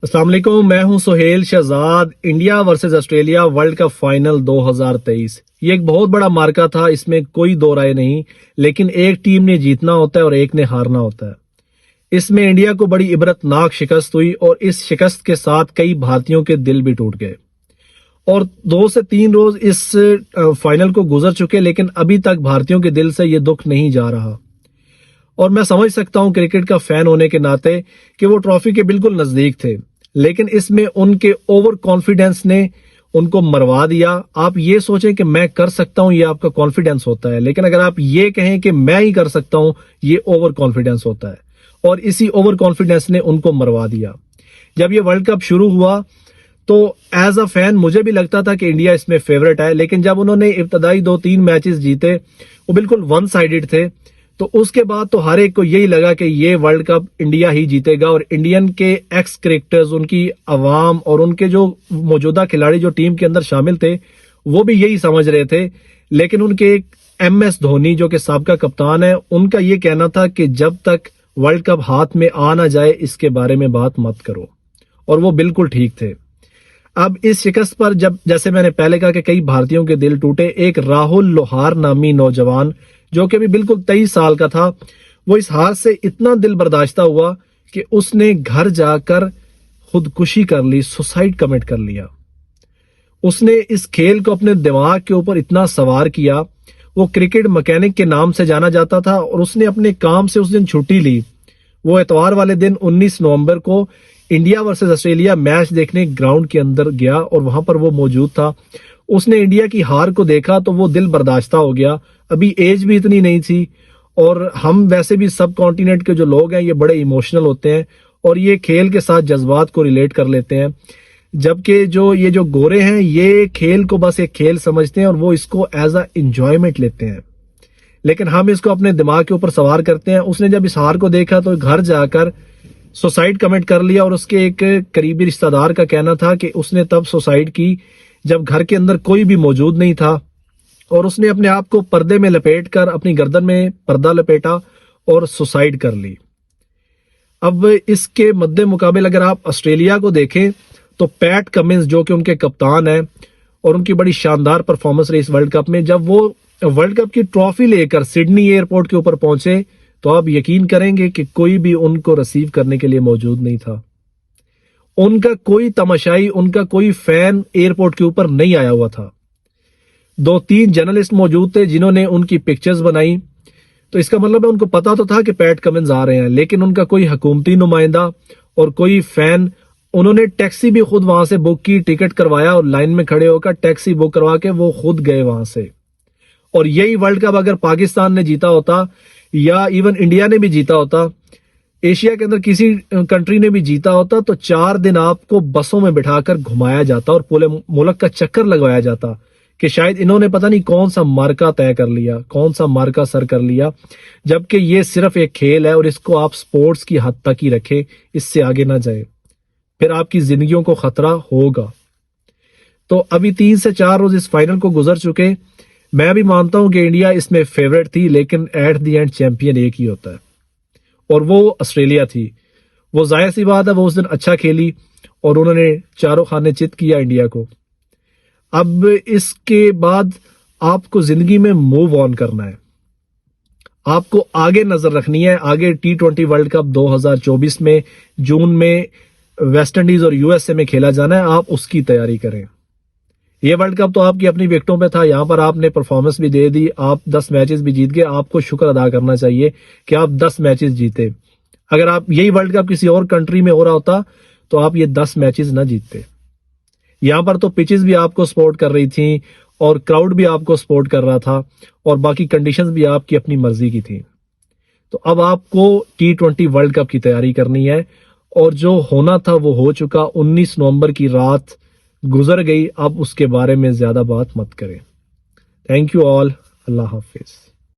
अस्सलाम वालेकुम, मैं हूं Suhel Shahzad. India versus Australia World Cup final 2023 ये एक बहुत बड़ा मार्का था, इसमें कोई दो राय नहीं। लेकिन एक टीम ने जीतना होता है और एक ने हारना होता है। इसमें इंडिया को बड़ी इबरतनाक शिकस्त हुई और इस शिकस्त के साथ कई भारतीयों के दिल भी टूट गए। और 2 से 3 रोज इस फाइनल को गुजर चुके, लेकिन अभी तक भारतीयों के दिल से ये दुख नहीं जा रहा। और मैं समझ सकता हूं क्रिकेट का फैन होने के नाते कि वो ट्रॉफी के बिल्कुल नजदीक थे, लेकिन इसमें उनके ओवर कॉन्फिडेंस ने उनको मरवा दिया। आप ये सोचें कि मैं कर सकता हूं, ये आपका कॉन्फिडेंस होता है, लेकिन अगर आप ये कहें कि मैं ही कर सकता हूं, ये ओवर कॉन्फिडेंस होता है। और इसी ओवर कॉन्फिडेंस ने उनको मरवा दिया। जब ये वर्ल्ड कप शुरू हुआ तो एज अ फैन मुझे भी लगता था कि इंडिया इसमें फेवरेट है, लेकिन जब उन्होंने इब्तदाई 2-3 मैचेस जीते वो बिल्कुल वन साइडेड थे, तो उसके बाद तो हर एक को यही लगा कि ये वर्ल्ड कप इंडिया ही जीतेगा। और इंडियन के एक्स क्रिकेटर्स, उनकी अवाम और उनके जो मौजूदा खिलाड़ी जो टीम के अंदर शामिल थे, वो भी यही समझ रहे थे। लेकिन उनके MS धोनी जो कि साबका कप्तान है, उनका ये कहना था कि जब तक वर्ल्ड कप हाथ में आ ना जाए इसके बारे में बात मत करो। और वो बिल्कुल ठीक थे। अब इस शिकस्त पर जब, जैसे मैंने पहले कहा कि कई भारतीयों के दिल टूटे, एक राहुल लोहार नामी नौजवान जो कि अभी बिल्कुल 23 साल का था, वो इस हार से इतना दिल बर्दाश्ता हुआ कि उसने घर जाकर खुदकुशी कर ली, सुसाइड कमिट कर लिया। उसने इस खेल को अपने दिमाग के ऊपर इतना सवार किया। वो क्रिकेट मैकेनिक के नाम से जाना जाता था और उसने अपने काम से उस दिन छुट्टी ली। वो इतवार वाले दिन 19 नवंबर को इंडिया वर्सेस ऑस्ट्रेलिया मैच देखने ग्राउंड के अंदर गया और वहां पर वो मौजूद था। उसने इंडिया की हार को देखा तो वो दिल बर्दाश्ता हो गया। अभी एज भी इतनी नहीं थी, और हम वैसे भी सब कॉन्टिनेंट के जो लोग हैं ये बड़े इमोशनल होते हैं और ये खेल के साथ जज्बात को रिलेट कर लेते हैं। जबकि ये जो गोरे हैं ये खेल को बस एक खेल समझते हैं और वो इसको एज अ एंजॉयमेंट लेते हैं, लेकिन हम इसको अपने दिमाग के ऊपर सवार करते हैं। उसने जब इस हार को देखा तो घर जाकर सुसाइड कमिट कर लिया। और उसके एक करीबी रिश्तेदार का कहना था कि उसने तब सुसाइड की जब घर के अंदर कोई भी मौजूद नहीं था, और उसने अपने आप को पर्दे में लपेट कर अपनी गर्दन में पर्दा लपेटा और सुसाइड कर ली। अब इसके मद्दे मुकाबले अगर आप ऑस्ट्रेलिया को देखें तो पैट कमिंस जो कि उनके कप्तान है, और उनकी बड़ी शानदार परफॉर्मेंस रही इस वर्ल्ड कप में। जब वो वर्ल्ड कप की ट्रॉफी लेकर सिडनी एयरपोर्ट के ऊपर पहुंचे तो आप यकीन करेंगे कि कोई भी उनको रिसीव करने के लिए मौजूद नहीं था। उनका कोई तमाशाई, उनका कोई फैन एयरपोर्ट के ऊपर नहीं आया हुआ था। 2-3 जर्नलिस्ट मौजूद थे जिन्होंने उनकी पिक्चर्स बनाई, तो इसका मतलब है उनको पता तो था कि पैट कमिंस आ रहे हैं, लेकिन उनका कोई हुकूमती नुमाइंदा और कोई फैन, उन्होंने टैक्सी भी खुद वहां से बुक की, टिकट करवाया और लाइन में खड़े होकर टैक्सी बुक करवा के वो खुद गए वहां से। और यही वर्ल्ड कप अगर पाकिस्तान ने जीता होता या इवन इंडिया ने भी जीता होता, एशिया के अंदर किसी कंट्री ने भी जीता होता, तो 4 दिन आपको बसों में बिठाकर घुमाया जाता और पूरे मुल्क का चक्कर लगवाया जाता कि शायद इन्होंने पता नहीं कौन सा मार्का तय कर लिया, कौन सा मार्का सर कर लिया। जबकि ये सिर्फ एक खेल है और इसको आप स्पोर्ट्स की हद तक ही रखें, इससे आगे ना जाए, फिर आपकी जिंदगियों को खतरा होगा। तो अभी 3 से 4 रोज इस फाइनल को गुजर चुके। मैं भी मानता हूं कि इंडिया इसमें फेवरेट थी, लेकिन एट द एंड चैंपियन एक ही होता है और वो ऑस्ट्रेलिया थी। वो जाहिर सी बात है वो उस दिन अच्छा खेली और उन्होंने चारों खाने चित किया इंडिया को। अब इसके बाद आपको जिंदगी में मूव ऑन करना है, आपको आगे नजर रखनी है। आगे T20 वर्ल्ड कप 2024 में जून में वेस्ट इंडीज और USA में खेला जाना है, आप उसकी तैयारी करें। ये वर्ल्ड कप तो आपकी अपनी विकेटों पे था, यहां पर आपने परफॉर्मेंस भी दे दी, आप 10 मैचेस भी जीत गए। आपको शुक्र अदा करना चाहिए कि आप 10 मैचेस जीते। अगर आप यही वर्ल्ड कप किसी और कंट्री में हो रहा होता तो आप ये 10 मैचेस ना जीतते। यहां पर तो पिचेस भी आपको सपोर्ट कर रही थी और क्राउड भी आपको सपोर्ट कर रहा था और बाकी कंडीशंस भी आपकी अपनी मर्जी की थी। तो अब आपको T20 वर्ल्ड कप की तैयारी करनी है, और जो होना था वो हो चुका। 19 नवंबर की रात गुजर गई, अब उसके बारे में ज्यादा बात मत करें। Thank you all, Allah Hafiz.